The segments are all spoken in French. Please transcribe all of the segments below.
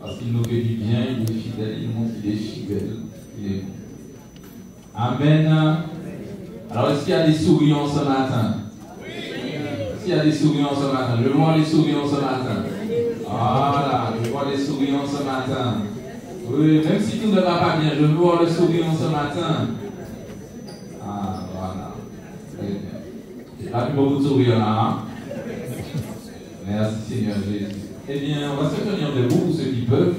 Parce qu'il nous fait du bien, il est fidèle, il montre qu'il est fidèle, il est bon. Amen. Alors, est-ce qu'il y a des souriants ce matin? Est-ce qu'il y a des souriants ce matin? Je vois les souriants ce matin. Voilà, je vois les souriants ce matin. Oui, même si tout ne va pas bien, je veux voir le souriant ce matin. Ah, voilà. Très bien. Il n'y a plus beaucoup de sourires là. Hein? Merci Seigneur Jésus. Eh bien, on va se tenir debout pour ceux qui peuvent.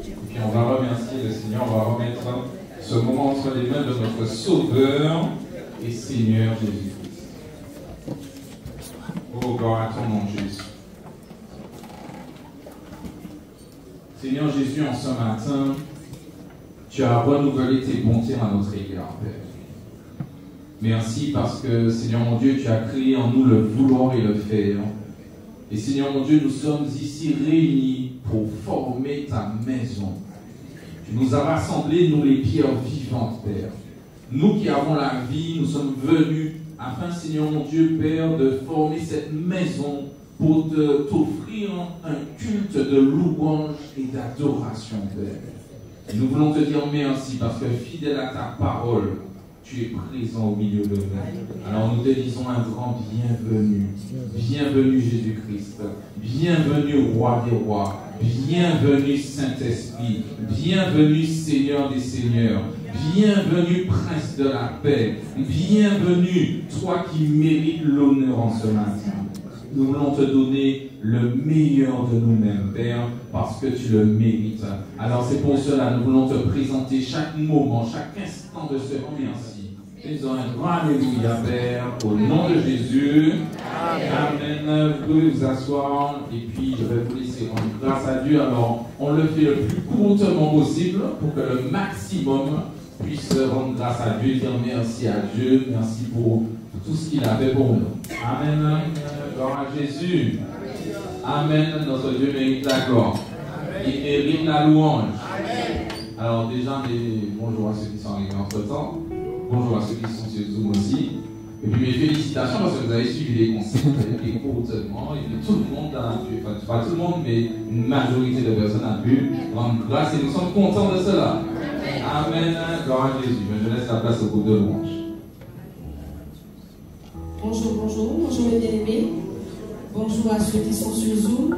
Et puis on va remercier le Seigneur. On va remettre ce moment entre les mains de notre Sauveur et Seigneur Jésus-Christ. Oh, gloire à ton nom, Jésus. Seigneur Jésus, en ce matin, tu as renouvelé tes bontés à notre égard, Père. Merci parce que, Seigneur mon Dieu, tu as créé en nous le vouloir et le faire. Et Seigneur mon Dieu, nous sommes ici réunis pour former ta maison. Tu nous as rassemblés, nous les pierres vivantes, Père. Nous qui avons la vie, nous sommes venus afin, Seigneur mon Dieu, Père, de former cette maison pour t'offrir un culte de louange et d'adoration, Père. Et nous voulons te dire merci parce que fidèle à ta parole, tu es présent au milieu de nous. Alors nous te disons un grand bienvenue. Bienvenue Jésus-Christ. Bienvenue Roi des rois. Bienvenue Saint-Esprit. Bienvenue Seigneur des seigneurs. Bienvenue Prince de la paix. Bienvenue toi qui mérites l'honneur en ce matin. Nous voulons te donner le meilleur de nous-mêmes, Père, parce que tu le mérites. Alors c'est pour cela que nous voulons te présenter chaque moment, chaque instant de ce merci. Faisons un grand alléluia, Père, au nom de Jésus. Amen. Vous pouvez vous asseoir et puis je vais vous laisser rendre grâce à Dieu. Alors, on le fait le plus courtement possible pour que le maximum puisse rendre grâce à Dieu, dire merci à Dieu, merci pour tout ce qu'il a fait pour nous. Amen. Gloire à Jésus. Amen. Notre Dieu mérite la gloire. Il mérite la louange. Alors déjà, bonjour à ceux qui sont arrivés entre-temps. Bonjour à ceux qui sont sur Zoom aussi. Et puis mes félicitations parce que vous avez suivi les consignes et courtement. Et puis tout le monde a pu, enfin pas tout le monde, mais une majorité de personnes a pu rendre grâce et nous sommes contents de cela. Amen. Gloire à Jésus. Mais je laisse la place au groupe de louange. Bonjour mes bien-aimés. Bonjour à ceux qui sont sur Zoom.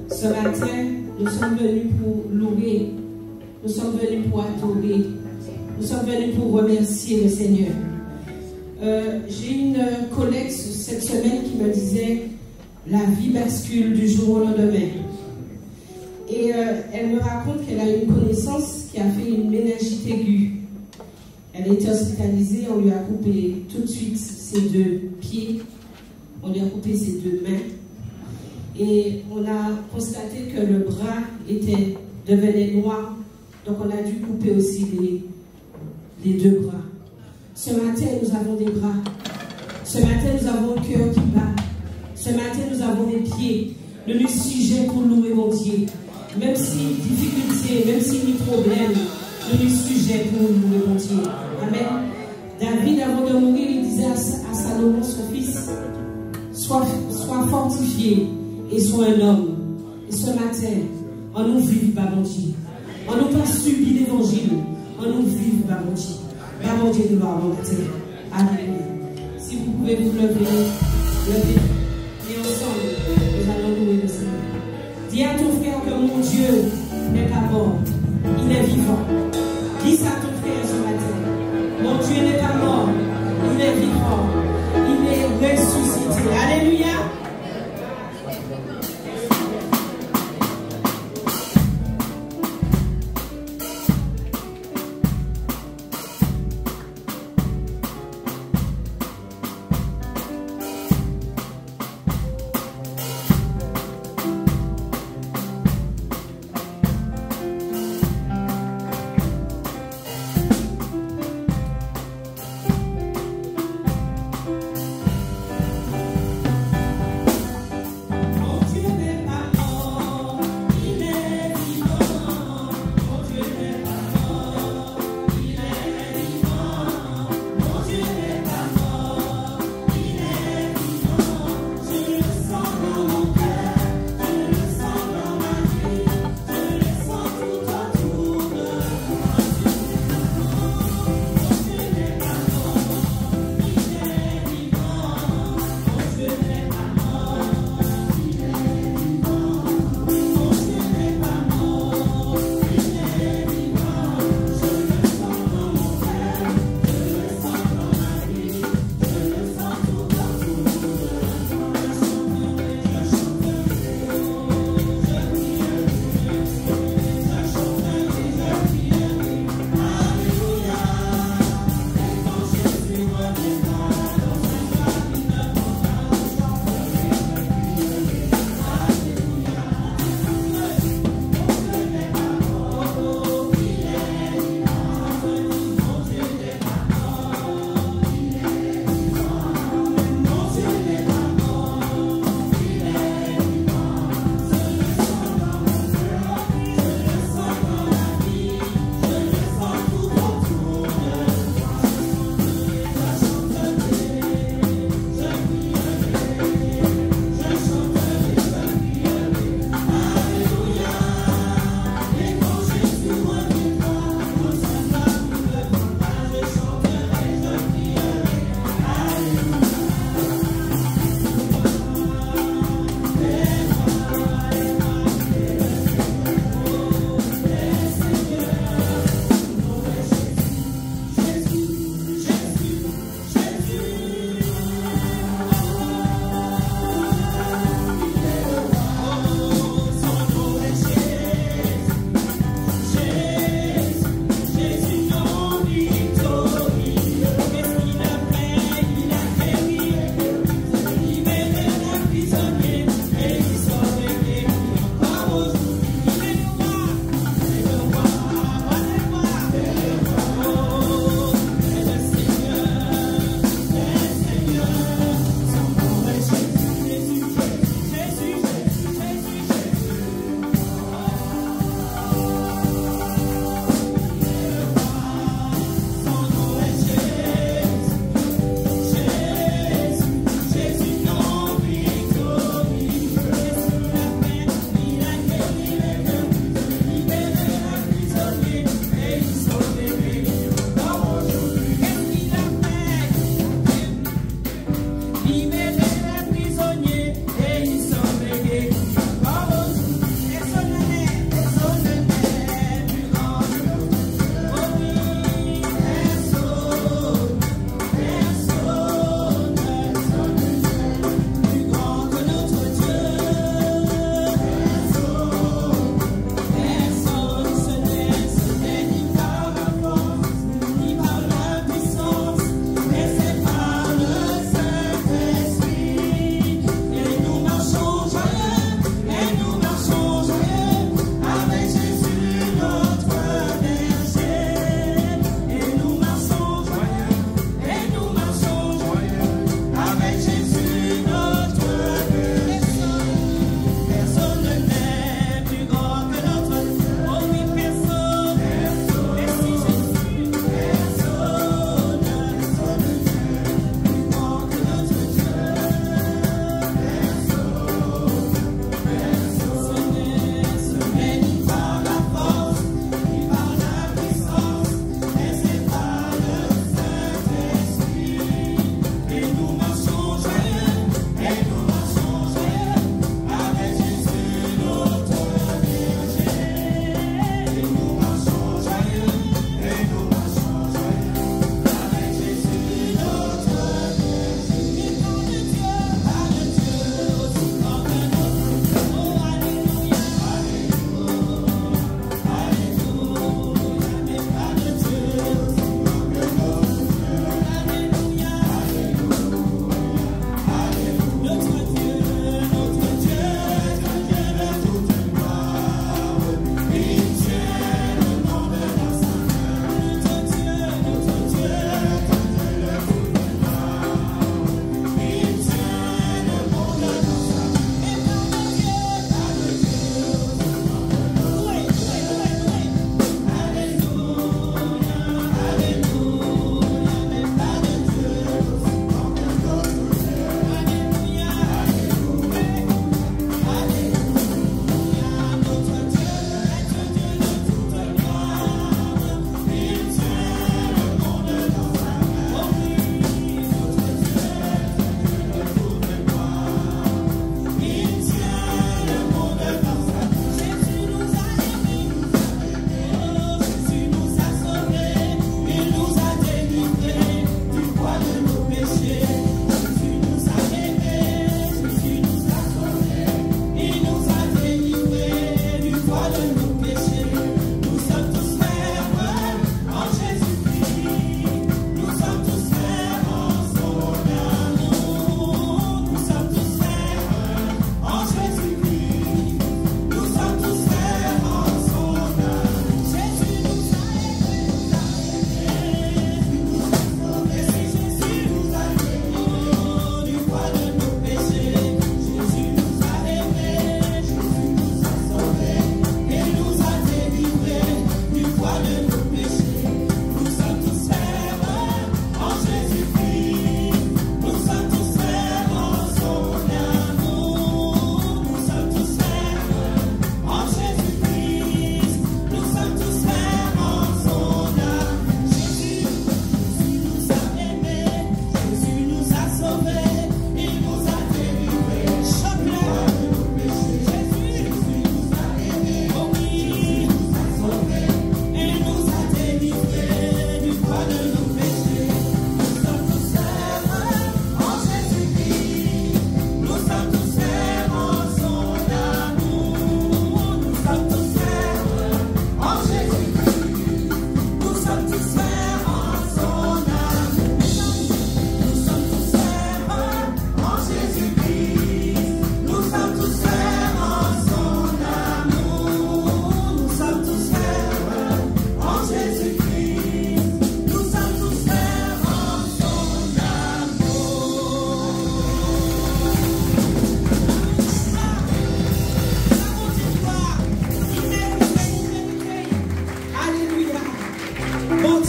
Ce matin, nous sommes venus pour louer. Nous sommes venus pour adorer. Nous sommes venus pour remercier le Seigneur. J'ai une collègue cette semaine qui me disait la vie bascule du jour au lendemain. Et elle me raconte qu'elle a une connaissance qui a fait une méningite aiguë. Elle était hospitalisée, on lui a coupé tout de suite ses 2 pieds, on lui a coupé ses 2 mains. Et on a constaté que le bras devenait noir, donc on a dû couper aussi les 2 bras. Ce matin, nous avons des bras. Ce matin, nous avons un cœur qui bat. Ce matin, nous avons des pieds. Nous nous sujet pour louer mon Dieu. Même si difficulté, même si problème, nous nous sujet pour louer mon Dieu. Amen. David, avant de mourir, il disait à Salomon, son fils, sois fortifié et sois un homme. Et ce matin, on nous vive, par mon Dieu. On nous pas subi l'évangile. On nous vive, par mon Dieu. Par mon Dieu, nous allons matin. Alléluia. Si vous pouvez vous lever. Et ensemble, nous allons louer le Seigneur. Dis à ton frère que mon Dieu n'est pas mort. Il est vivant. Dis ça à ton frère ce matin. Mon Dieu n'est pas mort. Il est vivant. Il est ressuscité. Alléluia.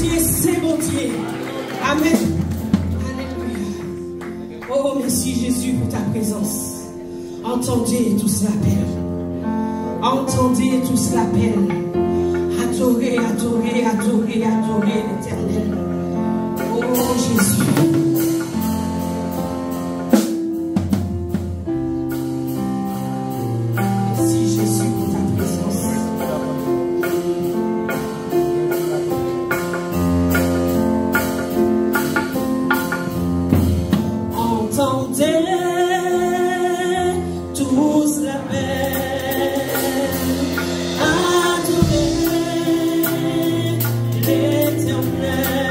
Dieu, c'est bon Dieu. Amen. Alléluia. Oh, merci Jésus pour ta présence. Entendez tous l'appel. Entendez tous l'appel. Adorez, adorez, adorez, adorez l'Éternel. Oh Jésus. L'éternel.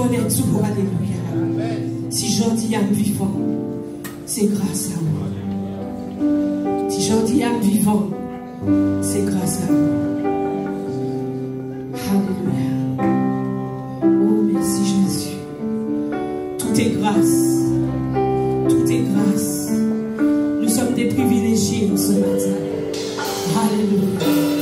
connais tout, alléluia. Si j'en dis à vivant, c'est grâce à moi. Si j'en dis à vivant, c'est grâce à moi. Alléluia. Oh, merci Jésus. Tout est grâce. Tout est grâce. Nous sommes des privilégiés ce matin. Alléluia.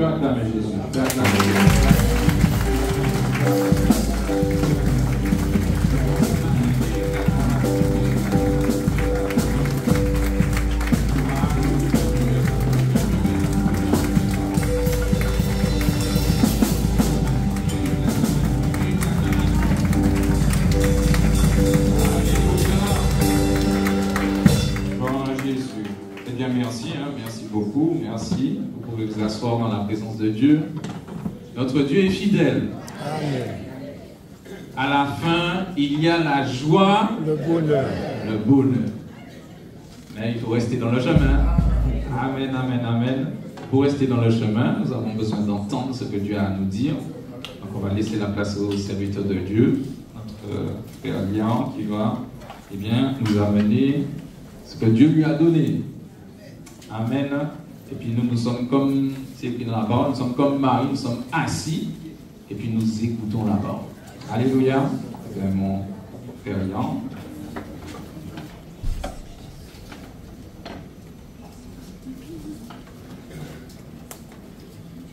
peux acclamer Jésus. Tu peux acclamer Jésus. Merci beaucoup, merci. Vous pouvez vous asseoir dans la présence de Dieu. Notre Dieu est fidèle. Amen. À la fin, il y a la joie, le bonheur. Le bonheur. Mais il faut rester dans le chemin. Amen, amen, amen. Pour rester dans le chemin, nous avons besoin d'entendre ce que Dieu a à nous dire. Donc on va laisser la place au serviteur de Dieu, notre frère Lian, qui va nous amener ce que Dieu lui a donné. Amen. Et puis nous sommes comme, c'est écrit dans la parole, nous sommes comme Marie, nous sommes assis, et puis nous écoutons la parole. Alléluia. C'est mon frère Lian.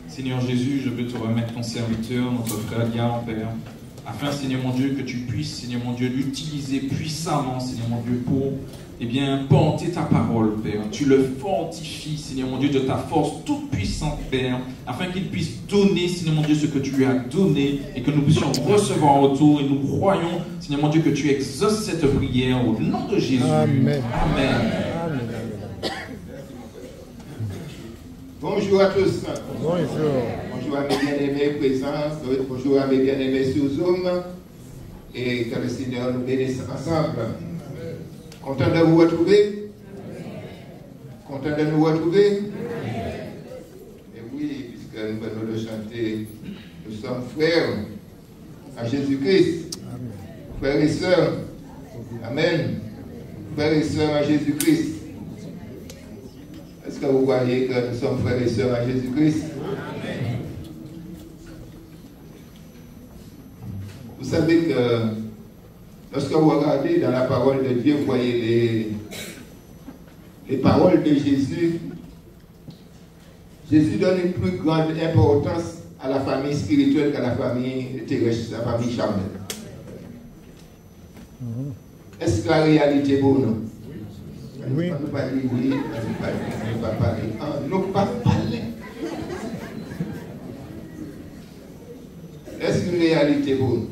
Seigneur Jésus, je veux te remettre ton serviteur, notre frère Lian, Père, afin, Seigneur mon Dieu, que tu puisses, Seigneur mon Dieu, l'utiliser puissamment, Seigneur mon Dieu, pour porter ta parole, Père. Tu le fortifies, Seigneur mon Dieu, de ta force toute puissante, Père, afin qu'il puisse donner, Seigneur mon Dieu, ce que tu lui as donné et que nous puissions recevoir en retour. Et nous croyons, Seigneur mon Dieu, que tu exauces cette prière au nom de Jésus. Amen. Amen. Amen. Bonjour à tous. Bonjour. Bonjour à mes bien-aimés présents. Bonjour à mes bien-aimés sur Zoom. Et que le Seigneur nous bénisse ensemble. Content de vous retrouver? Content de nous retrouver? Et oui, puisque nous venons de chanter, nous sommes frères à Jésus-Christ. Frères et sœurs. Amen. Frères et sœurs à Jésus-Christ. Est-ce que vous voyez que nous sommes frères et sœurs à Jésus-Christ? Vous savez que lorsque vous regardez dans la parole de Dieu, vous voyez les paroles de Jésus. Jésus donne une plus grande importance à la famille spirituelle qu'à la famille terrestre, la famille charnelle. Est-ce que la réalité est pour nous? Oui. On ne pas dire oui, on ne pas parler. On ne pas parler. Est-ce une réalité pour nous?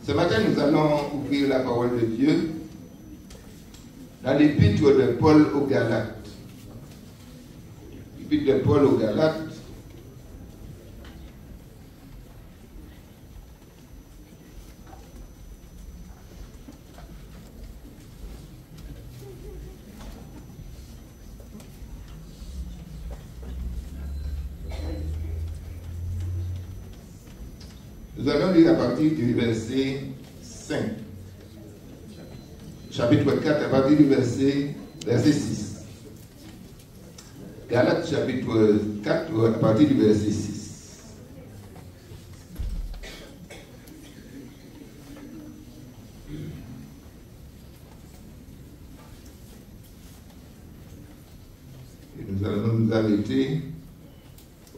Ce matin, nous allons ouvrir la parole de Dieu dans l'épître de Paul aux Galates. L'épître de Paul aux Galates. Nous allons lire à partir du verset 5. Chapitre 4, à partir du verset 6. Galates, chapitre 4, à partir du verset 6. Et nous allons nous arrêter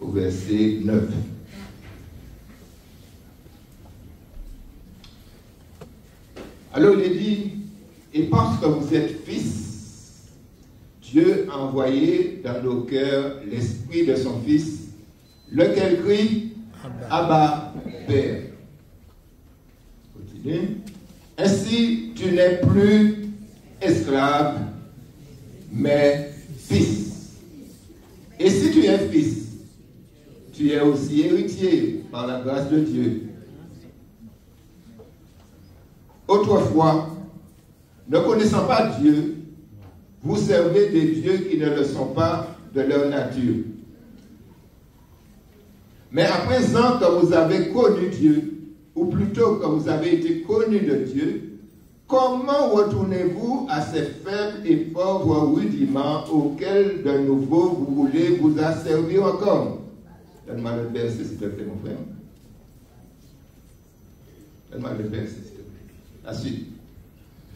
au verset 9. Alors il est dit, et parce que vous êtes fils, Dieu a envoyé dans nos cœurs l'esprit de son Fils, lequel crie, Abba, Père. Continuez. Ainsi, tu n'es plus esclave, mais fils. Et si tu es fils, tu es aussi héritier par la grâce de Dieu. Autrefois, ne connaissant pas Dieu, vous servez des dieux qui ne le sont pas de leur nature. Mais à présent que vous avez connu Dieu, ou plutôt que vous avez été connu de Dieu, comment retournez-vous à ces faibles et pauvres rudiments auxquels de nouveau vous voulez vous asservir encore? Donne-moi le verset, s'il te plaît, mon frère. Donne-moi le verset, s'il te plaît. La suite.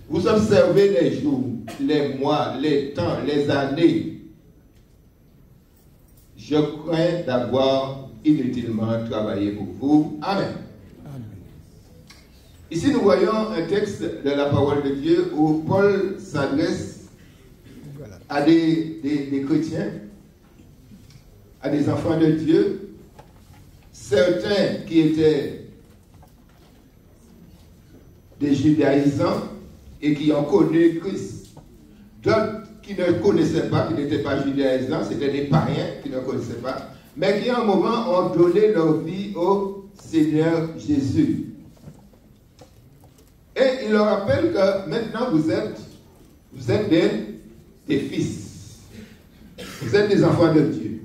Vous observez les jours, les mois, les temps, les années. Je crains d'avoir inutilement travaillé pour vous. Amen. Ici, nous voyons un texte de la parole de Dieu où Paul s'adresse à des chrétiens, à des enfants de Dieu, certains qui étaient des judaïsants et qui ont connu Christ, d'autres qui ne connaissaient pas, qui n'étaient pas judaïsants, c'était des païens qui ne connaissaient pas, mais qui à un moment ont donné leur vie au Seigneur Jésus. Et il leur rappelle que maintenant vous êtes des fils. Vous êtes des enfants de Dieu.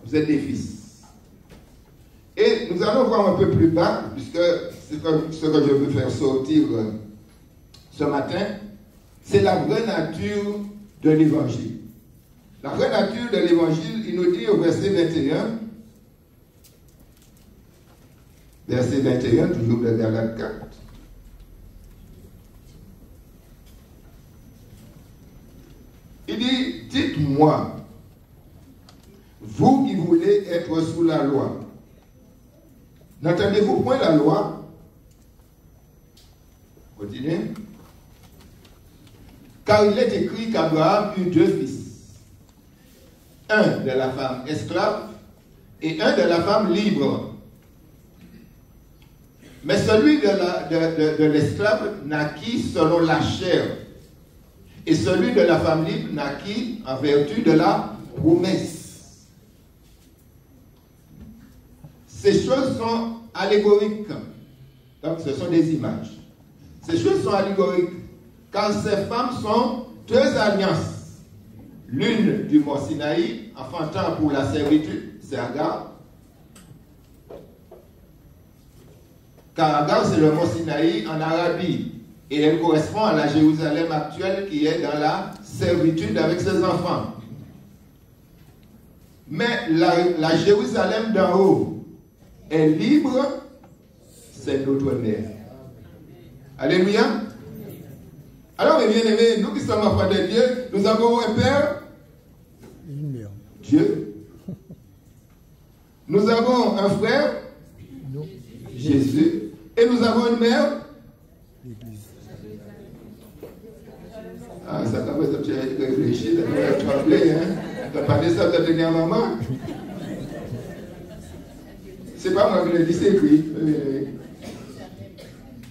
Vous êtes des fils. Et nous allons voir un peu plus bas, puisque c'est ce que je veux faire sortir ce matin, c'est la vraie nature de l'évangile. La vraie nature de l'évangile, il nous dit au verset 21, toujours de Galates 4. Il dit, dites-moi, vous qui voulez être sous la loi, n'entendez-vous point la loi? Continuez. Car il est écrit qu'Abraham eut 2 fils, un de la femme esclave et un de la femme libre. Mais celui de l'esclave naquit selon la chair, et celui de la femme libre naquit en vertu de la promesse. Ces choses sont allégoriques. Donc ce sont des images. Ces choses sont allégoriques, car ces femmes sont 2 alliances. L'une du mont Sinaï, enfantant pour la servitude, c'est Agar. Car Agar, c'est le mont Sinaï en Arabie. Et elle correspond à la Jérusalem actuelle qui est dans la servitude avec ses enfants. Mais la Jérusalem d'en haut est libre, c'est notre mère. Alléluia. Alors, mes bien-aimés, nous qui sommes enfants de Dieu, nous avons un Père, Dieu. Nous avons un frère, Jésus. Et nous avons une mère, ah, ça commence à réfléchir, ça va trembler, hein. Tu n'as pas dit ça, tu as tenu à maman. C'est pas moi qui l'ai dit, c'est écrit.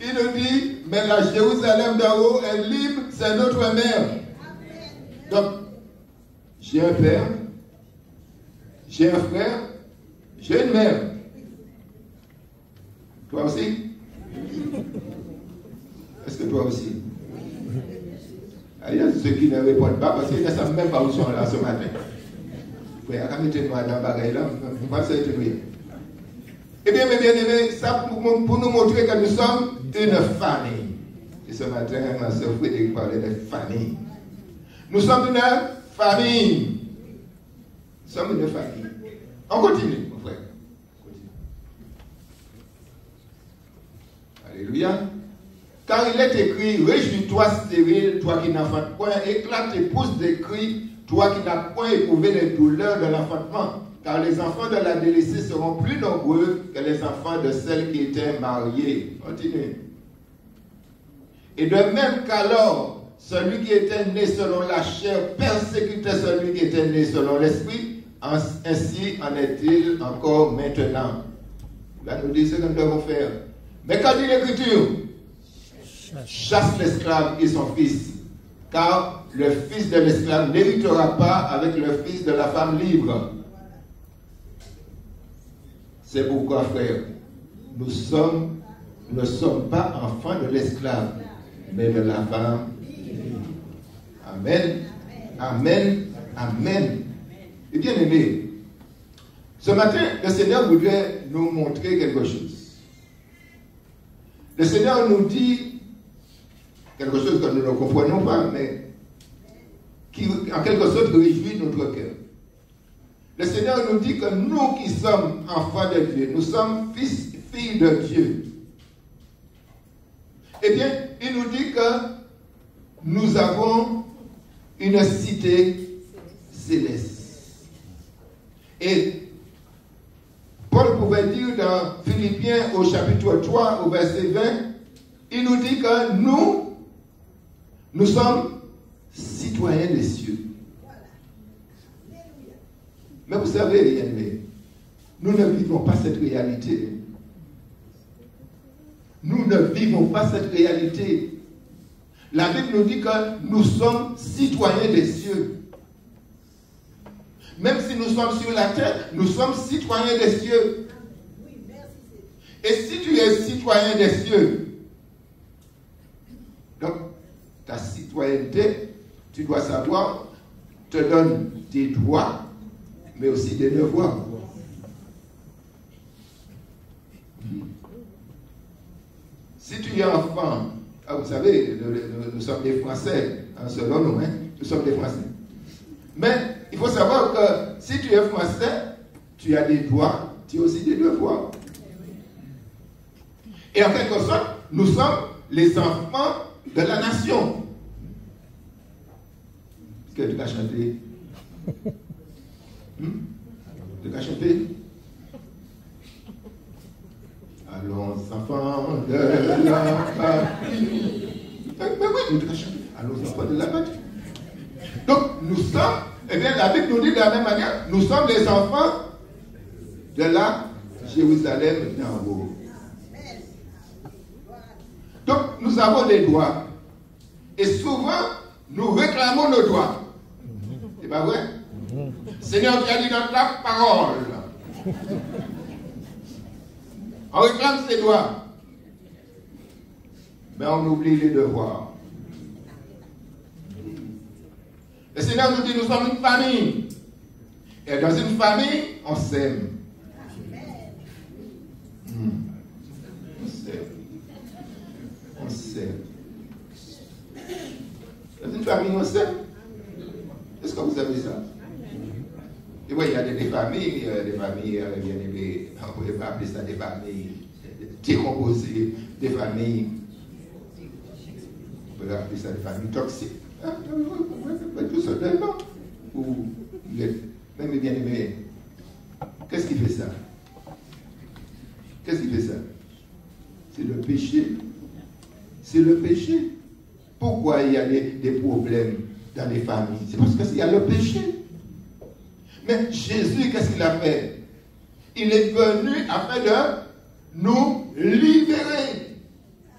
Il nous dit, mais la Jérusalem d'en haut est libre, c'est notre mère. Donc, j'ai un père, j'ai un frère, j'ai une mère. Toi aussi? Est-ce que toi aussi? Il y a ceux qui ne répondent pas parce qu'ils ne savent même pas où ils sont là ce matin. Frère, quand tu es dans la bagaille là, pourquoi ça a été prié? Eh bien, mes bien-aimés, ça pour nous montrer que nous sommes une famille. Et ce matin, ma soeur Frédéric parlait de famille. Nous sommes une famille. Nous sommes une famille. On continue, mon frère. Continue. Alléluia. Car il est écrit, réjouis-toi stérile, toi qui n'enfantes point, éclate et pousse des cris, toi qui n'as point éprouvé les douleurs de l'enfantement. Car les enfants de la délaissée seront plus nombreux que les enfants de celles qui étaient mariées. Continuez. Et de même qu'alors, celui qui était né selon la chair persécutait celui qui était né selon l'esprit, ainsi en est-il encore maintenant. Là, nous dit ce que nous devons faire. Mais qu'a dit l'Écriture? Chasse l'esclave et son fils, car le fils de l'esclave n'héritera pas avec le fils de la femme libre. C'est pourquoi, frère, nous ne sommes pas enfants de l'esclave, mais de la femme. Amen. Amen. Amen. Et bien aimé, ce matin, le Seigneur voudrait nous montrer quelque chose. Le Seigneur nous dit quelque chose que nous ne comprenons pas, mais qui en quelque sorte réjouit notre cœur. Le Seigneur nous dit que nous qui sommes enfants de Dieu, nous sommes fils, filles de Dieu. Eh bien, il nous dit que nous avons une cité céleste. Et Paul pouvait dire dans Philippiens au chapitre 3, au verset 20, il nous dit que nous sommes citoyens des cieux. Mais vous savez, bien-aimés, nous ne vivons pas cette réalité. Nous ne vivons pas cette réalité. La Bible nous dit que nous sommes citoyens des cieux. Même si nous sommes sur la terre, nous sommes citoyens des cieux. Et si tu es citoyen des cieux, donc ta citoyenneté, tu dois savoir, te donne des droits, mais aussi des devoirs. Si tu es enfant, vous savez, nous sommes des Français, selon nous, nous sommes des Français. Mais il faut savoir que si tu es Français, tu as des droits, tu as aussi des devoirs. Et en quelque sorte, nous sommes les enfants de la nation. Est-ce que tu as chanté? Tu as chanté? Allons, enfants de la patrie. Mais oui, tu as chanté. Allons, enfants de la patrie. Donc, nous sommes, eh bien, la Bible nous dit de la même manière, nous sommes les enfants de la Jérusalem d'en haut. Donc, nous avons des droits. Et souvent, nous réclamons nos droits. C'est pas vrai? Seigneur, tu as dit dans ta parole. On réclame ses droits. Mais on oublie les devoirs. Le Seigneur nous dit, nous sommes une famille. Et dans une famille, on s'aime. On s'aime. On s'aime. Dans une famille, on s'aime. Est-ce que vous savez ça? Et oui, il y a des familles, bien aimées, on ne pouvait pas appeler ça des familles décomposées, des familles, on peut appeler ça des familles toxiques. Tout simplement. Ou même bien aimé. Qu'est-ce qui fait ça? Qu'est-ce qui fait ça? C'est le péché. C'est le péché. Pourquoi il y a des problèmes dans les familles? C'est parce qu'il y a le péché. Mais Jésus, qu'est-ce qu'il a fait? Il est venu afin de nous libérer.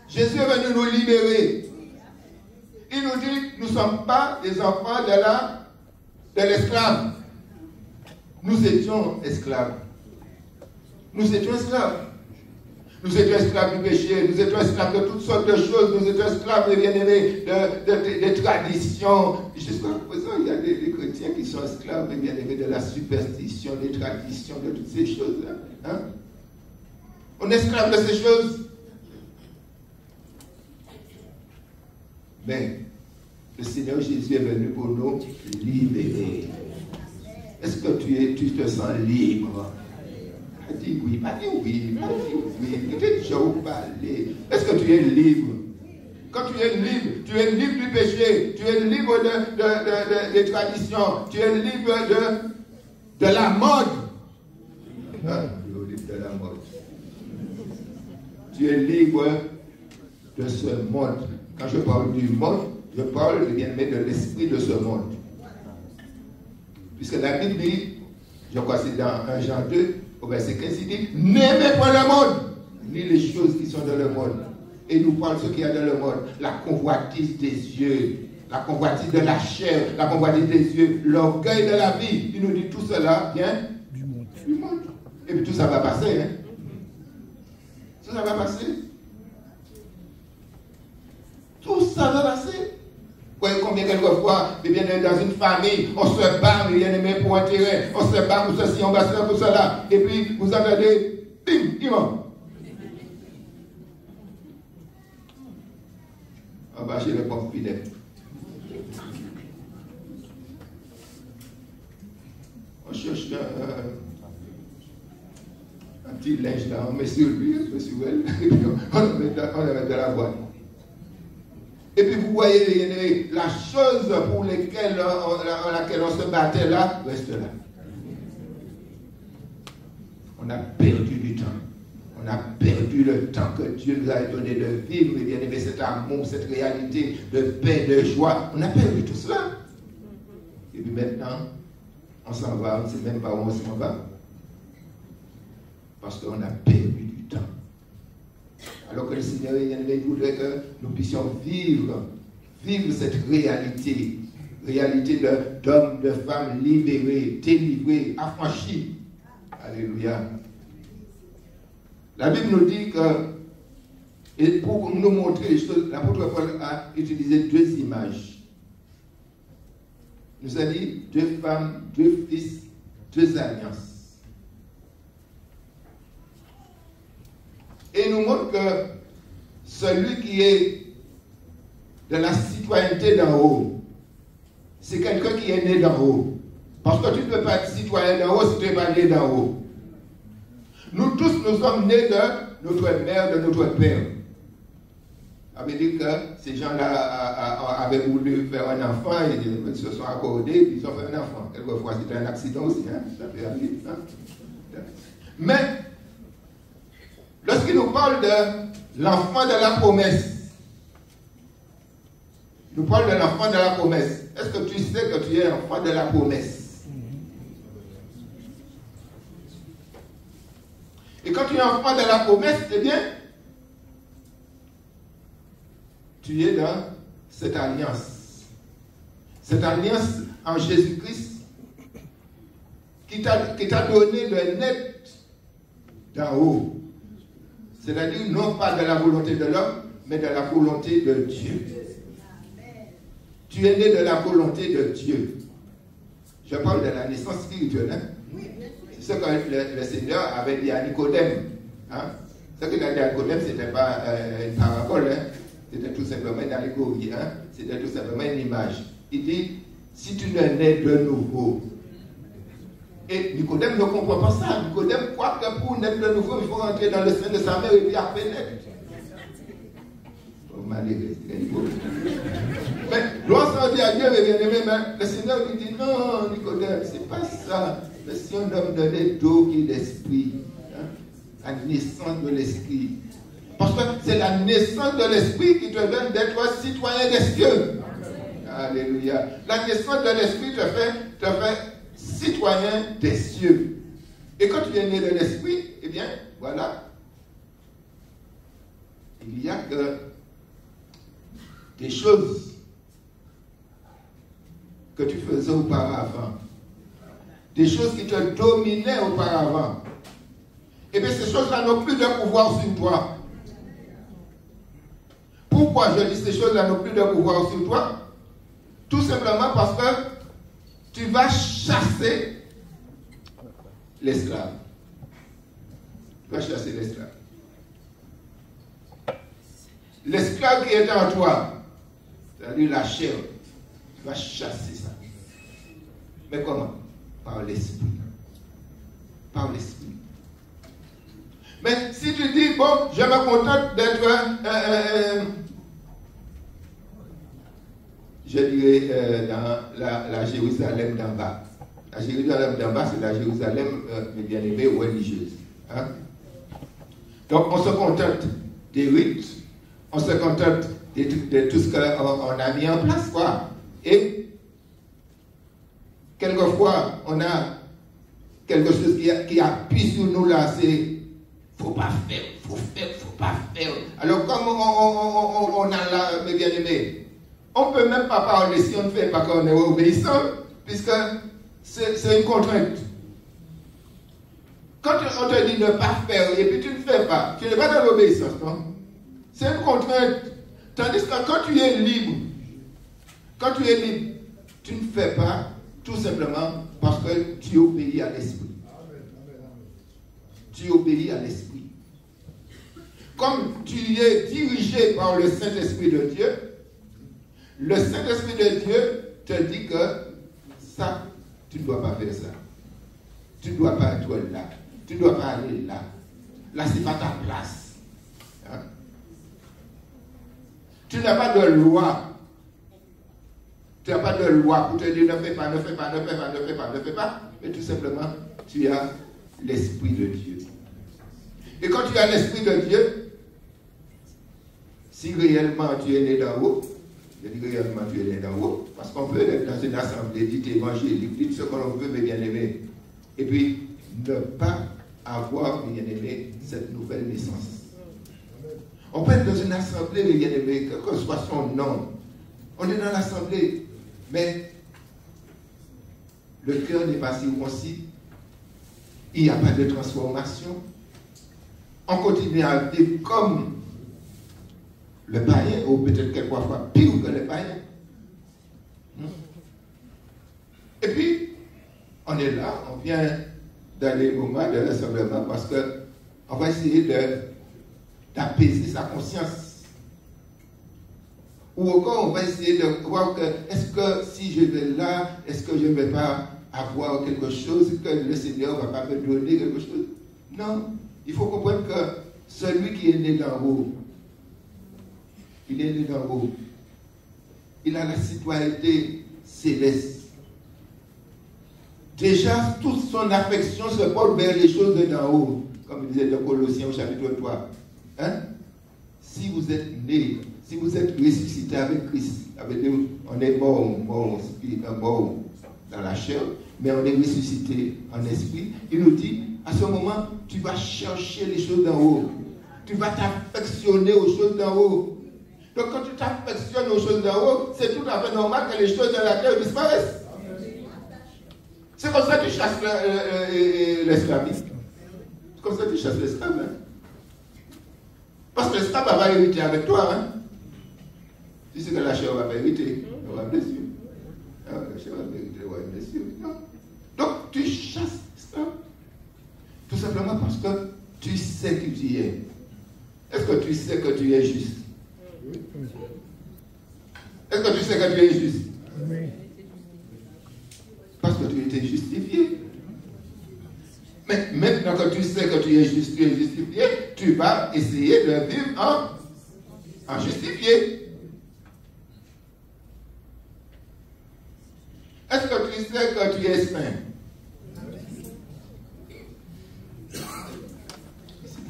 Jésus est venu nous libérer. Il nous dit, nous ne sommes pas des enfants de l'esclave. Nous étions esclaves. Nous étions esclaves. Nous étions esclaves du péché, nous étions esclaves de toutes sortes de choses, nous étions esclaves, bien aimés, des traditions. Jusqu'à présent, il y a des chrétiens qui sont esclaves, bien aimés, de la superstition, des traditions, de toutes ces choses-là. Hein? On est esclaves de ces choses. Mais le Seigneur Jésus est venu pour nous libérer. Est-ce que tu te sens libre? Dis oui, pas dit oui, pas dit oui. Peut-être je vous parler. Est-ce que tu es libre? Quand tu es libre du péché, tu es libre des traditions, tu es libre de la mode. De la mode. Tu es libre de ce monde. Quand je parle du monde, je parle bien de l'esprit de ce monde. Puisque la Bible dit, je crois que c'est dans 1 Jean 2, au verset 15, il dit, n'aimez pas le monde, ni les choses qui sont dans le monde. Et il nous parle de ce qu'il y a dans le monde. La convoitise des yeux, la convoitise de la chair, la convoitise des yeux, l'orgueil de la vie. Il nous dit tout cela vient du monde. Et puis tout ça va passer. Hein? Tout ça va passer. Tout ça va passer. Vous voyez combien quelquefois, eh bien, dans une famille, on se bat, bien aimé, pour un terrain, on se bat pour ceci, on va se faire pour cela, et puis vous entendez, bim, imam. On va chez le pompe fidèle. On cherche un petit linge là, on met sur lui, on met sur elle, et puis on le met dans la boîte. Et puis vous voyez, la chose pour laquelle on se battait là, reste là. On a perdu du temps. On a perdu le temps que Dieu nous a donné de vivre, mes bien-aimés, cet amour, cette réalité de paix, de joie. On a perdu tout cela. Et puis maintenant, on s'en va, on ne sait même pas où on s'en va. Parce qu'on a perdu du temps. Alors que le Seigneur voudrait que nous puissions vivre cette réalité d'hommes, de femmes libérés, délivrés, affranchis. Alléluia. La Bible nous dit que, et pour nous montrer les choses, l'apôtre Paul a utilisé 2 images. Il nous a dit 2 femmes, 2 fils, 2 alliances. Et il nous montre que celui qui est de la citoyenneté d'en haut, c'est quelqu'un qui est né d'en haut. Parce que tu ne peux pas être citoyen d'en haut si tu n'es pas né d'en haut. Nous tous, nous sommes nés de notre mère, de notre père. Ça veut dire que ces gens-là avaient voulu faire un enfant, ils se sont accordés, ils ont fait un enfant. Quelquefois, c'était un accident aussi, hein? Ça peut arriver. Hein? Mais, lorsqu'il nous parle de l'enfant de la promesse, il nous parle de l'enfant de la promesse. Est-ce que tu sais que tu es enfant de la promesse? Et quand tu es enfant de la promesse, eh bien, tu es dans cette alliance. Cette alliance en Jésus-Christ qui t'a donné le net d'en haut. C'est-à-dire non pas de la volonté de l'homme, mais de la volonté de Dieu. Tu es né de la volonté de Dieu. Je parle de la naissance spirituelle. Hein? C'est ce que le Seigneur avait dit à Nicodème. Hein? Ce qu'il a dit à Nicodème, ce n'était pas une parabole. Hein? C'était tout simplement une allégorie. Hein? C'était tout simplement une image. Il dit, si tu ne nais de nouveau. Et Nicodème ne comprend pas ça. Nicodème croit que pour naître de nouveau, il faut rentrer dans le sein de sa mère et puis après naître. Mais lorsqu'on dit à Dieu, le Seigneur lui dit, non, Nicodème, c'est pas ça. Mais si un homme donné d'eau qui est l'esprit, hein, la naissance de l'esprit. Parce que c'est la naissance de l'esprit qui te donne d'être citoyen des cieux. Alléluia. La naissance de l'esprit te fait citoyen des cieux. Et quand tu es né de l'esprit, eh bien, voilà. Il y a que des choses que tu faisais auparavant. Des choses qui te dominaient auparavant. Et bien ces choses-là n'ont plus de pouvoir sur toi. Pourquoi je dis ces choses-là n'ont plus de pouvoir sur toi? Tout simplement parce que tu vas chasser l'esclave. Tu vas chasser l'esclave. L'esclave qui est en toi, c'est-à-dire la chair, tu vas chasser ça. Mais comment? Par l'esprit. Par l'esprit. Mais si tu dis, bon, je me contente d'être, je dirais, dans la Jérusalem d'en bas. La Jérusalem d'en bas, c'est la Jérusalem, mes bien-aimés, religieuse. Hein? Donc, on se contente des rites, on se contente de tout ce qu'on a mis en place, quoi. Et quelquefois, on a quelque chose qui appuie sur nous là, c'est faut pas faire, faut pas faire. Alors, comme on a là, mes bien-aimés, on ne peut même pas parler si on ne fait pas qu'on est obéissant, puisque c'est une contrainte. Quand on te dit ne pas faire et puis tu ne fais pas, tu n'es pas dans l'obéissance, non? C'est une contrainte. Tandis que quand tu es libre, tu ne fais pas tout simplement parce que tu obéis à l'esprit. Tu obéis à l'esprit. Comme tu es dirigé par le Saint-Esprit de Dieu, le Saint-Esprit de Dieu te dit que ça, tu ne dois pas faire ça. Tu ne dois pas être là. Tu ne dois pas aller là. Là, ce n'est pas ta place. Hein? Tu n'as pas de loi. Tu n'as pas de loi pour te dire ne fais pas, ne fais pas, ne fais pas, ne fais pas, ne fais pas. Mais tout simplement, tu as l'Esprit de Dieu. Et quand tu as l'Esprit de Dieu, si réellement tu es né d'en haut, je dis réellement tu es né d'en haut, parce qu'on peut être dans une assemblée dite évangélique, dites ce qu'on veut, mes bien-aimés, et puis ne pas avoir, mes bien-aimés, cette nouvelle naissance. On peut être dans une assemblée, mes bien-aimés, quel que soit son nom. On est dans l'assemblée, mais le cœur n'est pas circoncis. Il n'y a pas de transformation. On continue à vivre comme le païen, ou peut-être quelquefois pire que le païen. Et puis, on est là, on vient dans les moments de rassemblement parce qu'on va essayer d'apaiser sa conscience. Ou encore, on va essayer de voir que, est-ce que si je vais là, est-ce que je ne vais pas avoir quelque chose, que le Seigneur ne va pas me donner quelque chose? Non, il faut comprendre que celui qui est né d'en haut, il est né d'en haut. Il a la citoyenneté céleste. Déjà, toute son affection se porte vers les choses de d'en haut, comme il disait dans Colossiens au chapitre 3. Hein? Si vous êtes né, si vous êtes ressuscité avec Christ, on est mort dans la chair, mais on est ressuscité en esprit. Il nous dit, à ce moment, tu vas chercher les choses d'en haut. Tu vas t'affectionner aux choses d'en haut. Donc quand tu t'affectionnes aux choses d'en haut, c'est tout à fait normal que les choses de la terre disparaissent. C'est comme ça que tu chasses l'esclavisme. C'est comme ça que tu chasses l'esclave. Hein? Parce que l'esclave va hériter avec toi. Hein? Tu sais que la chair va pas hériter. Elle va blesser. La chair va hériter, elle va blesser. Non. Donc tu chasses l'esclave. Tout simplement parce que tu sais qui tu es. Est-ce que tu sais que tu es juste? Est-ce que tu sais que tu es juste? Oui. Parce que tu étais justifié. Mais maintenant que tu sais que tu es justifié, tu vas essayer de vivre en justifié. Est-ce que tu sais que tu es saint?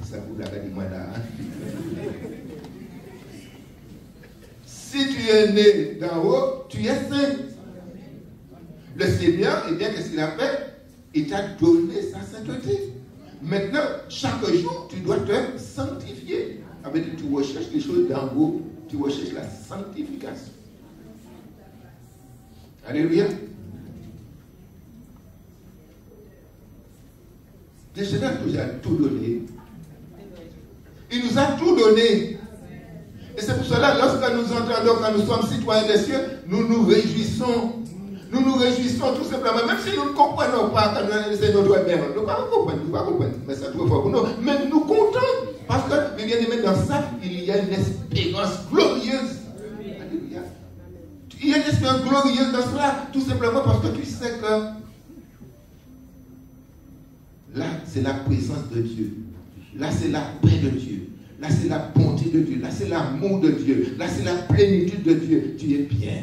Ça vous l'avez dit moi là. Hein? Si tu es né d'en haut, tu es saint. Le Seigneur, eh bien, qu'est-ce qu'il a fait? Il t'a donné sa sainteté. Maintenant, chaque jour, tu dois te sanctifier. Ça veut dire que tu recherches les choses d'en haut. Tu recherches la sanctification. Alléluia. Le Seigneur nous a tout donné. Il nous a tout donné. Et c'est pour cela, lorsque nous entendons, quand nous sommes citoyens des cieux, nous nous réjouissons. Nous nous réjouissons tout simplement, même si nous ne comprenons pas quand le Seigneur doit bien. Nous ne pouvons pas comprendre, mais c'est trop fort pour nous. Mais nous comptons, parce que, mes bien-aimés, dans ça, il y a une espérance glorieuse. Alléluia. Il y a une espérance glorieuse dans cela, tout simplement parce que tu sais que là, c'est la présence de Dieu. Là, c'est la paix de Dieu. Là, c'est la bonté de Dieu. Là, c'est l'amour de Dieu. Là, c'est la plénitude de Dieu. Tu es bien.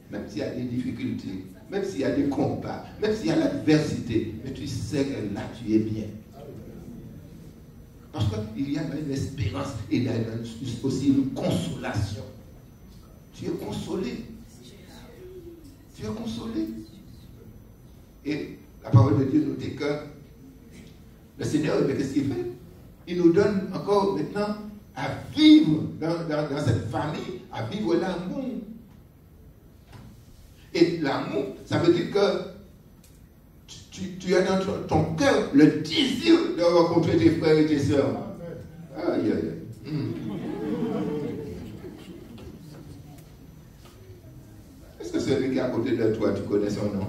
Même s'il y a des difficultés, même s'il y a des combats, même s'il y a l'adversité, mais tu sais que là, tu es bien. Parce qu'il y a une espérance et il y a aussi une consolation. Tu es consolé. Tu es consolé. Et la parole de Dieu nous dit que le Seigneur, qu'est-ce qu'il fait? Il nous donne encore maintenant à vivre dans cette famille, à vivre l'amour. Et l'amour, ça veut dire que tu as dans ton cœur le désir de rencontrer tes frères et tes sœurs. Aïe, aïe, aïe. Est-ce que celui qui est à côté de toi, tu connais son nom?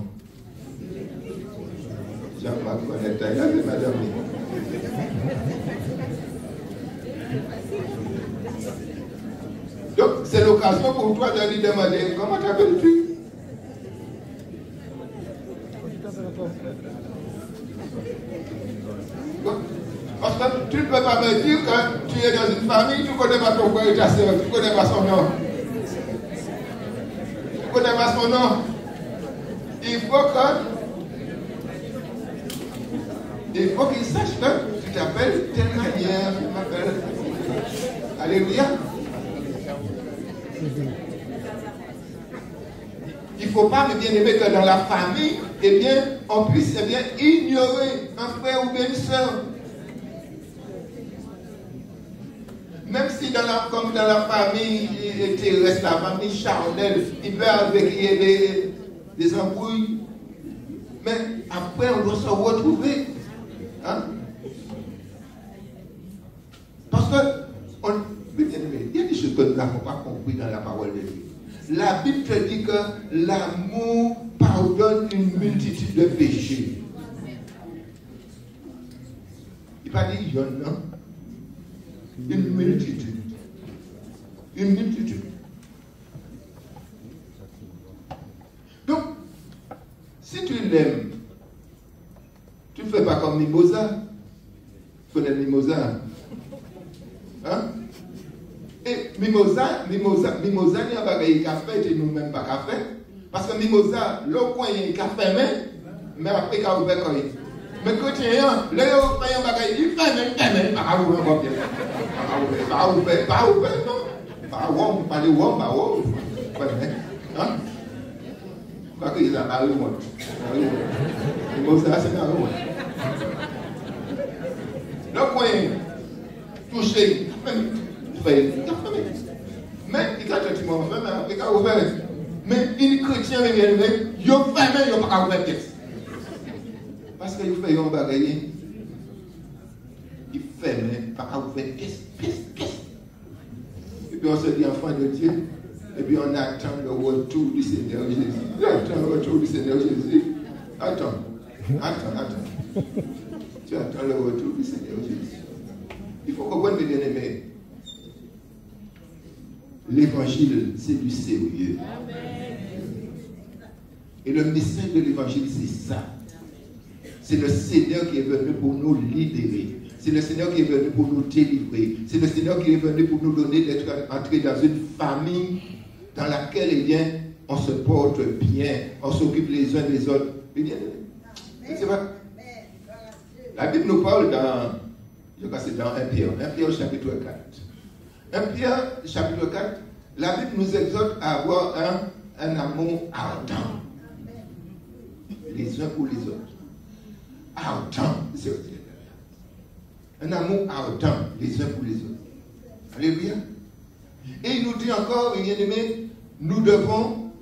Jean-Marc connaît ta gueule, madame. Donc, c'est l'occasion pour toi de lui demander comment t'appelles-tu? Parce que tu ne peux pas me dire que tu es dans une famille, tu ne connais pas ton frère et ta soeur, tu ne connais pas son nom. Tu ne connais pas son nom. Il faut que Il faut qu'il sache que tu t'appelles telle manière, tu m'appelles. Alléluia. Il ne faut pas, mes bien-aimés, que dans la famille, eh bien, on puisse ignorer un frère ou bien une soeur. Même si comme dans la famille terrestre, la famille charnelle, il peut avec des embrouilles. Mais après, on doit se retrouver. Hein? Parce que, il y a des choses que nous n'avons pas compris dans la parole de Dieu. La Bible te dit que l'amour pardonne une multitude de péchés. Il n'a pas dit il y en a. Une multitude. Une multitude. Donc, si tu l'aimes, tu ne fais pas comme Mimosa. Tu connais Mimosa? Hein? Et Mimosa, il y a un café et nous-mêmes pas café. Parce que Mimosa, le coin, il y a un café, mais après, il y a un café. Mais quand il y a un bagage, il fait même, pas ouvrir un copier. Pas ouvrir, non. Pas ouvrir, pas ouvrir. Hein? Parce qu'il a parlé, moi. Mimosa, c'est pas moi. Le coin, touché, mais il chrétien, il a pas ouvert pièce. Parce qu'il fait un bagage, il fait même pas ouvert pièce. Et puis on se dit enfant de Dieu, et puis on attend le retour du Seigneur Jésus. On attend le retour du Seigneur Jésus. Attends. Tu attends le retour du Seigneur Jésus. Il faut comprendre, mes bien-aimés. L'évangile, c'est du sérieux. Et le message de l'évangile, c'est ça. C'est le Seigneur qui est venu pour nous libérer. C'est le Seigneur qui est venu pour nous délivrer. C'est le Seigneur qui est venu pour nous donner d'être entré dans une famille dans laquelle, eh bien, on se porte bien, on s'occupe les uns des autres. Eh bien, c'est vrai. La Bible nous parle je crois que c'est dans 1 Pierre. 1 Pierre chapitre 4. 1 Pierre chapitre 4, la Bible nous exhorte à avoir un amour ardent. Les uns pour les autres. Ardent. Un amour ardent, les uns pour les autres. Alléluia. Et il nous dit encore, bien aimé, nous devons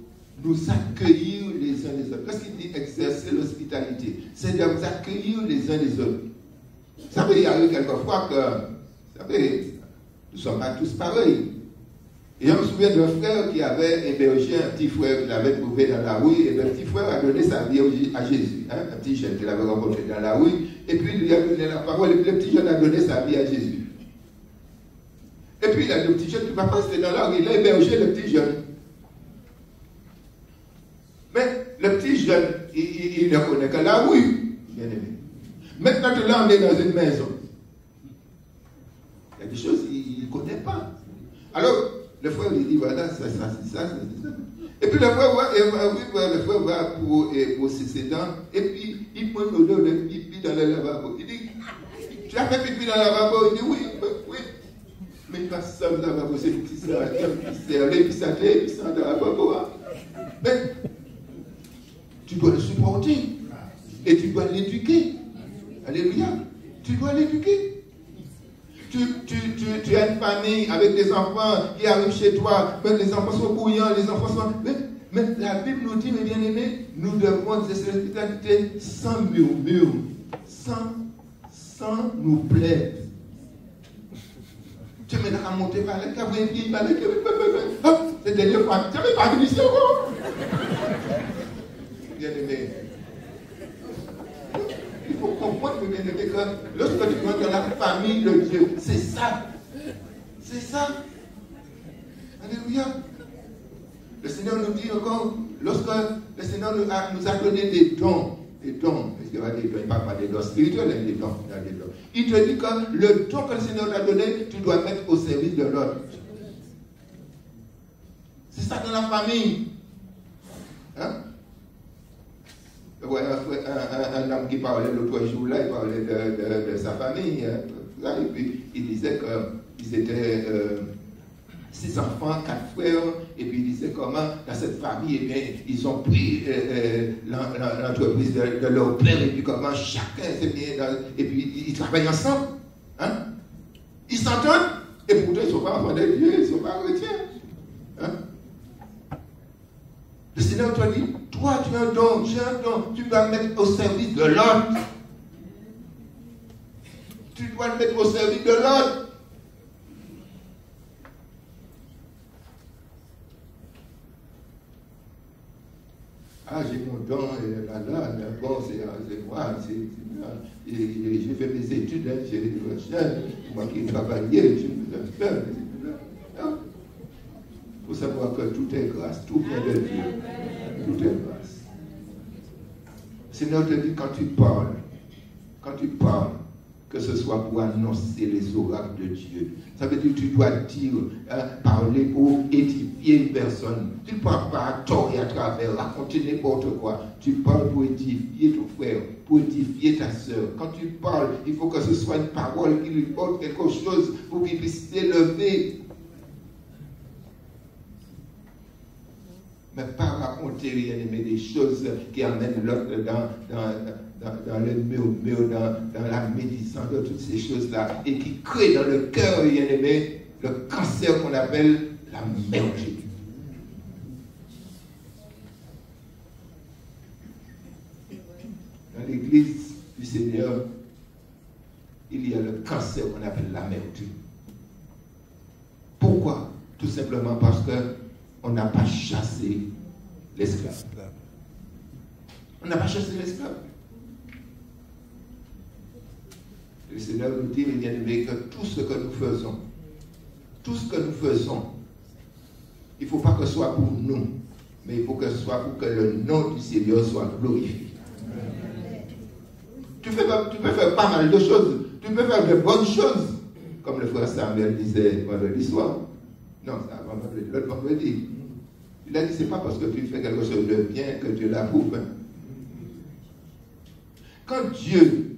nous accueillir les uns les autres. Qu'est-ce qu'il dit exercer l'hospitalité? C'est de vous accueillir les uns les autres. Vous savez, il y a eu quelquefois que, vous savez, nous ne sommes pas tous pareils. Et je me souviens d'un frère qui avait hébergé un petit frère qu'il avait trouvé dans la rue, et le petit frère a donné sa vie à Jésus. Hein, un petit jeune qu'il avait rencontré dans la rue, et puis il lui a donné la parole, et puis le petit jeune a donné sa vie à Jésus. Et puis il a dit au petit jeune, tu vas pas rester dans la rue, il a hébergé le petit jeune. Mais le petit jeune, il ne connaît que la rue, bien aimé. Maintenant que là, on est dans une maison. Il y a des choses qu'il ne connaît pas. Alors, le frère lui dit, voilà, ça. Et puis le frère va pour ses dents, et puis il prend l'odeur de pipi dans le lavabo. Il dit, tu as fait pipi dans le lavabo? Il dit, oui. Mais il passe ça dans le lavabo, c'est une petite sœur, puis ça dans le lavabo. Mais tu dois le supporter, et tu dois l'éduquer. Alléluia. Tu dois l'éduquer. Tu as une famille avec des enfants qui arrivent chez toi, mais les enfants sont bouillants, les enfants sont... Mais la Bible nous dit, mes bien-aimés, nous devons exercer l'hospitalité sans murmure, sans nous plaire. Tu me l'as monté par la cave, c'est dernière fois, tu n'avais pas venu ici encore. Bien-aimés. Il faut comprendre, bien aimé, que lorsque tu rentres dans la famille de Dieu, c'est ça. C'est ça. Alléluia. Le Seigneur nous dit encore, lorsque le Seigneur nous a donné des dons, parce qu'il y a des dons, il ne parle pas des dons spirituels, il y a des dons. Il te dit que le don que le Seigneur t'a donné, tu dois mettre au service de l'autre. C'est ça dans la famille. Hein? Ouais, un homme qui parlait l'autre jour là, il parlait de sa famille. Là, et puis il disait qu'ils étaient 6 enfants, 4 frères, et puis il disait comment dans cette famille, eh bien, ils ont pris l'entreprise de leur père, et puis comment chacun s'est mis et puis ils travaillent ensemble. Hein? Ils s'entendent, et pourtant ils ne sont pas enfants de Dieu, ils ne sont pas chrétiens. Hein? Le Seigneur te dit, toi tu as un don, j'ai un don, tu dois le mettre au service de l'autre. Tu dois le mettre au service de l'autre. Ah, j'ai mon don, et bon, c'est moi, j'ai fait mes études, hein, j'ai des recherches, moi qui travaillais, je me suis fait. Il faut savoir que tout est grâce, tout vient de Dieu. Tout est grâce. Le Seigneur te dit, quand tu parles, que ce soit pour annoncer les oracles de Dieu. Ça veut dire que tu dois dire, parler pour édifier une personne. Tu ne parles pas à tort et à travers, raconter n'importe quoi. Tu parles pour édifier ton frère, pour édifier ta soeur. Quand tu parles, il faut que ce soit une parole qui lui porte quelque chose pour qu'il puisse s'élever. Mais pas raconter rien, mais des choses qui amènent l'autre dans le murmure, dans la médisance de toutes ces choses-là, et qui créent dans le cœur, bien aimé, le cancer qu'on appelle l'amertume. Dans l'église du Seigneur, il y a le cancer qu'on appelle l'amertume. Pourquoi? Tout simplement parce qu'on n'a pas chassé l'esclave. On n'a pas chassé l'esclave. Le Seigneur nous dit, mes bien-aimés, que tout ce que nous faisons, il ne faut pas que ce soit pour nous, mais il faut que ce soit pour que le nom du Seigneur soit glorifié. Tu peux faire pas mal de choses, tu peux faire de bonnes choses, comme le frère Samuel disait vendredi soir. Non, c'est l'autre vendredi. Il a dit, c'est pas parce que tu fais quelque chose de bien que Dieu l'approuve. Quand Dieu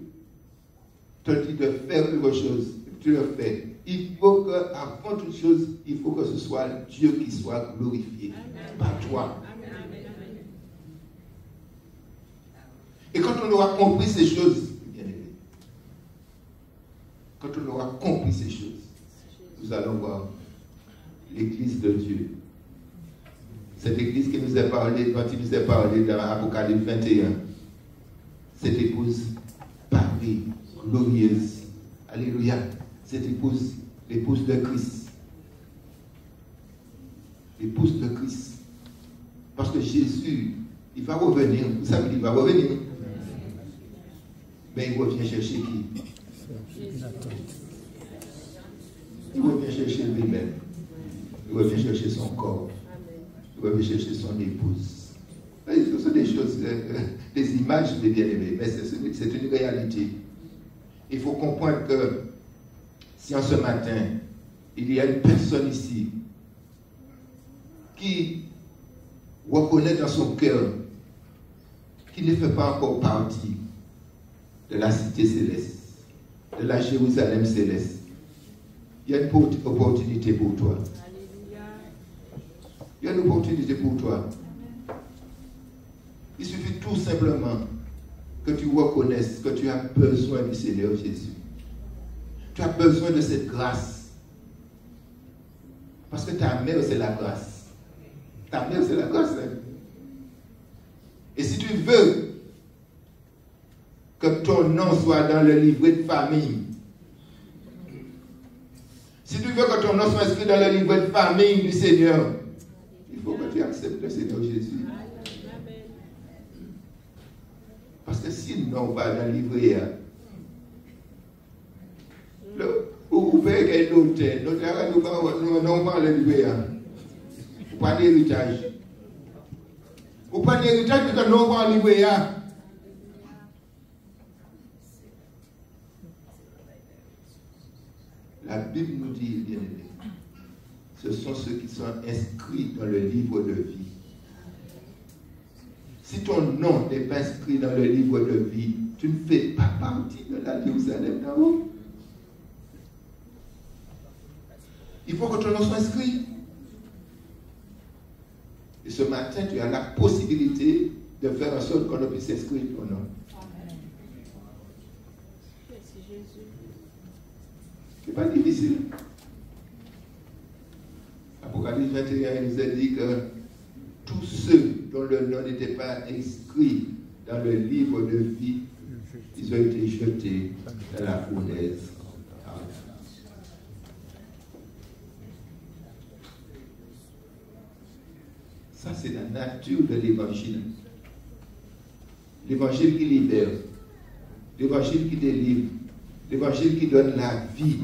te dit de faire quelque chose, tu le fais. Il faut que, avant toute chose, il faut que ce soit Dieu qui soit glorifié, pas toi. Et quand on aura compris ces choses, bien aimé, quand on aura compris ces choses, nous allons voir l'église de Dieu. Cette église qui nous est parlé, dont il nous est parlé dans Apocalypse 21. Cette épouse parée, glorieuse. Alléluia. Cette épouse, l'épouse de Christ. L'épouse de Christ. Parce que Jésus, il va revenir. Vous savez qu'il va revenir. Mais il revient chercher qui? Il revient chercher lui-même. Il revient chercher son corps. Il revient chercher son épouse. Ce sont des choses, des images des bien-aimés, mais c'est une réalité. Il faut comprendre que si en ce matin, il y a une personne ici qui reconnaît dans son cœur qu'il ne fait pas encore partie de la cité céleste, de la Jérusalem céleste, il y a une opportunité pour toi. Il y a une opportunité pour toi. Il suffit tout simplement que tu reconnaisses que tu as besoin du Seigneur Jésus. Tu as besoin de cette grâce. Parce que ta mère, c'est la grâce. Ta mère, c'est la grâce. Hein? Et si tu veux que ton nom soit dans le livret de famille, si tu veux que ton nom soit inscrit dans le livret de famille du Seigneur, il faut que tu acceptes le Seigneur Jésus. Parce que sinon, on va dans le livret. Vous pouvez qu'il y ait notaire, nous pas le livret. Vous prenez l'héritage. Vous prenez l'héritage parce que nous pas le livret. La Bible nous dit, bien aimé, ce sont ceux qui sont inscrits dans le livre de vie. Si ton nom n'est pas inscrit dans le livre de vie, tu ne fais pas partie de la Jérusalem d'en haut. Il faut que ton nom soit inscrit. Et ce matin, tu as la possibilité de faire en sorte qu'on puisse inscrire ton nom. Ce n'est pas difficile. Apocalypse 21 nous a dit que tous ceux dont le nom n'était pas inscrit dans le livre de vie, ils ont été jetés dans la fournaise. Ça, c'est la nature de l'évangile. L'évangile qui libère, l'évangile qui délivre, l'évangile qui donne la vie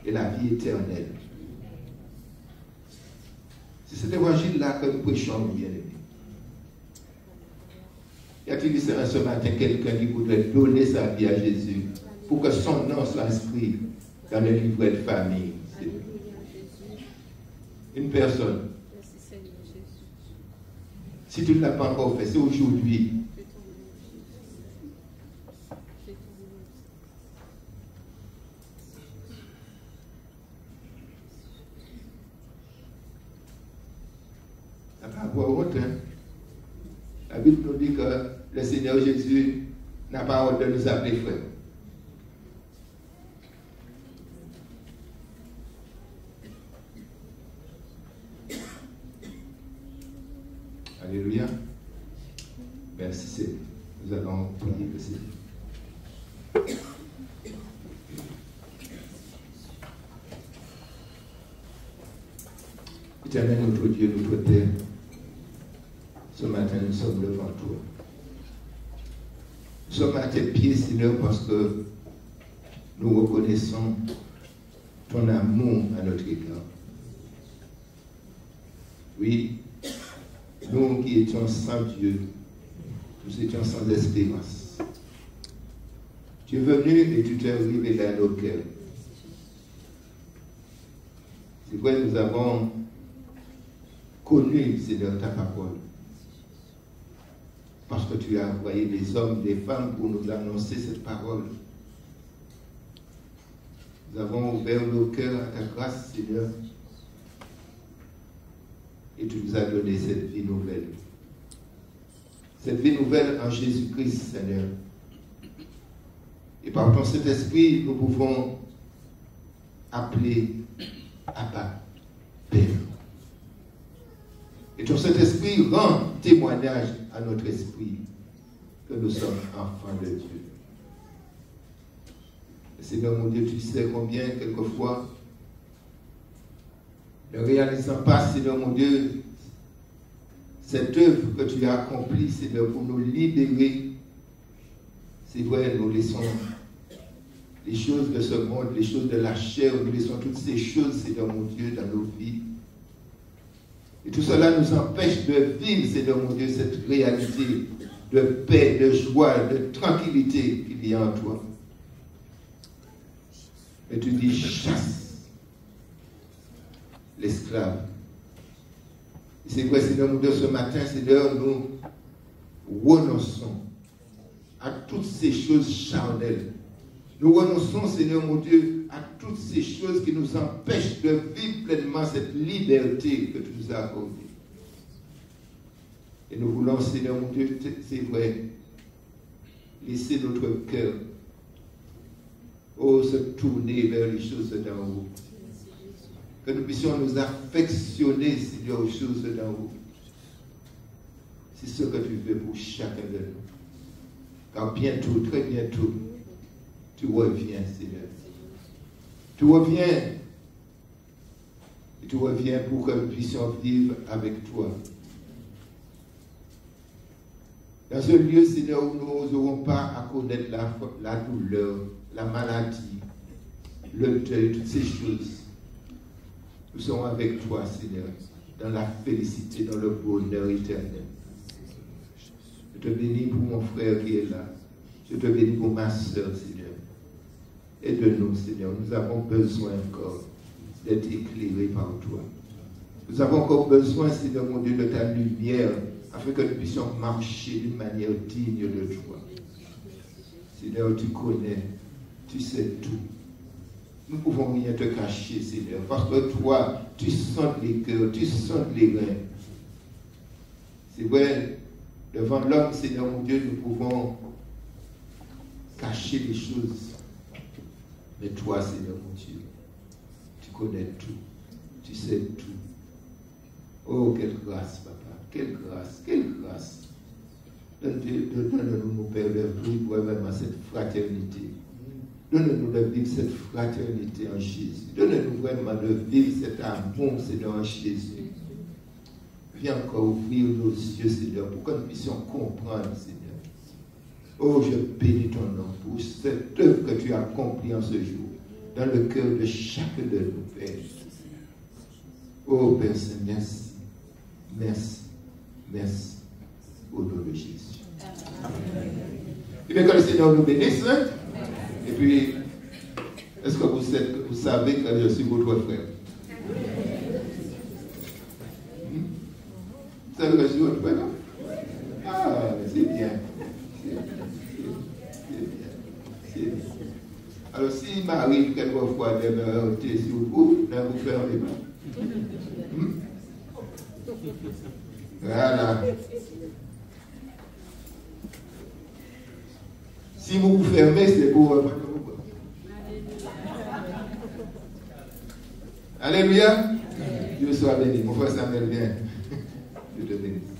et la vie éternelle. C'est cet évangile-là que nous prêchons, bien-aimés. Y a-t-il ce matin quelqu'un qui voudrait donner sa vie à Jésus pour que son nom soit inscrit dans le livret de famille? Une personne. Si tu ne l'as pas encore fait, c'est aujourd'hui. Ça va avoir honte. Hein? La Bible nous dit que le Seigneur Jésus n'a pas honte de nous appeler frères. Alléluia. Merci Seigneur. Nous allons prier le Seigneur. Éternel notre Dieu, notre Père, ce matin nous sommes devant toi. Nous sommes à tes pieds, Seigneur, parce que nous reconnaissons ton amour à notre égard. Oui, nous qui étions sans Dieu, nous étions sans espérance. Tu es venu et tu t'es révélé à nos cœurs. C'est vrai, nous avons connu, Seigneur, ta parole. Parce que tu as envoyé des hommes, des femmes pour nous annoncer cette parole. Nous avons ouvert nos cœurs à ta grâce, Seigneur. Et tu nous as donné cette vie nouvelle. Cette vie nouvelle en Jésus-Christ, Seigneur. Et par ton Saint-Esprit, nous pouvons appeler Abba, Père. Et ton Saint-Esprit rend témoignage à notre esprit que nous sommes enfants de Dieu. Et Seigneur mon Dieu, tu sais combien, quelquefois, ne réalisant pas, Seigneur mon Dieu, cette œuvre que tu as accomplie, Seigneur, pour nous libérer, c'est vrai, nous laissons les choses de ce monde, les choses de la chair, nous laissons toutes ces choses, Seigneur mon Dieu, dans nos vies. Et tout cela nous empêche de vivre, Seigneur mon Dieu, cette réalité de paix, de joie, de tranquillité qu'il y a en toi. Et tu dis, chasse l'esclave. C'est vrai, Seigneur mon Dieu, ce matin, Seigneur, nous renonçons à toutes ces choses charnelles. Nous renonçons, Seigneur mon Dieu, à toutes ces choses qui nous empêchent de vivre pleinement cette liberté que tu nous as accordée. Et nous voulons, Seigneur mon Dieu, c'est vrai, laisser notre cœur se tourner vers les choses d'en haut. Que nous puissions nous affectionner, Seigneur, aux choses d'en haut. C'est ce que tu fais pour chacun de nous. Car bientôt, très bientôt, tu reviens, Seigneur. Tu reviens. Et tu reviens pour que nous puissions vivre avec toi. Dans ce lieu, Seigneur, où nous n'oserons pas à connaître la douleur, la maladie, le deuil, toutes ces choses. Nous serons avec toi, Seigneur, dans la félicité, dans le bonheur éternel. Je te bénis pour mon frère qui est là. Je te bénis pour ma soeur, Seigneur. Aide-nous, Seigneur. Nous avons besoin encore d'être éclairés par toi. Nous avons encore besoin, Seigneur mon Dieu, de ta lumière, afin que nous puissions marcher d'une manière digne de toi. Seigneur, tu connais, tu sais tout. Nous ne pouvons rien te cacher, Seigneur, parce que toi, tu sens les cœurs, tu sens les reins. C'est vrai, devant l'homme, Seigneur mon Dieu, nous pouvons cacher les choses. Mais toi, Seigneur mon Dieu, tu connais tout, tu sais tout. Oh, quelle grâce, papa, quelle grâce, quelle grâce. Donne-nous, mon Père, de vivre vraiment cette fraternité. Donne-nous de vivre cette fraternité en Jésus. Donne-nous vraiment de vivre cet amour, Seigneur, en Jésus. Viens encore ouvrir nos yeux, Seigneur, pour que nous puissions comprendre, Seigneur. Oh, je bénis ton nom pour cette œuvre que tu as accomplie en ce jour, dans le cœur de chacun de nous, Père. Oh, Père Saint, merci. Merci. Merci. Au nom de Jésus. Et bien que le Seigneur nous bénisse, hein? Et puis, est-ce que vous savez que je suis votre frère? Vous savez que je suis votre frère? Ah, c'est bien. C'est bien. Alors, s'il m'arrive quelquefois de me heurter sur vous, ne vous fermez pas. Voilà. Si vous vous fermez, c'est pour... Alléluia. Dieu soit béni. Mon frère Samuel, viens. Dieu te bénisse.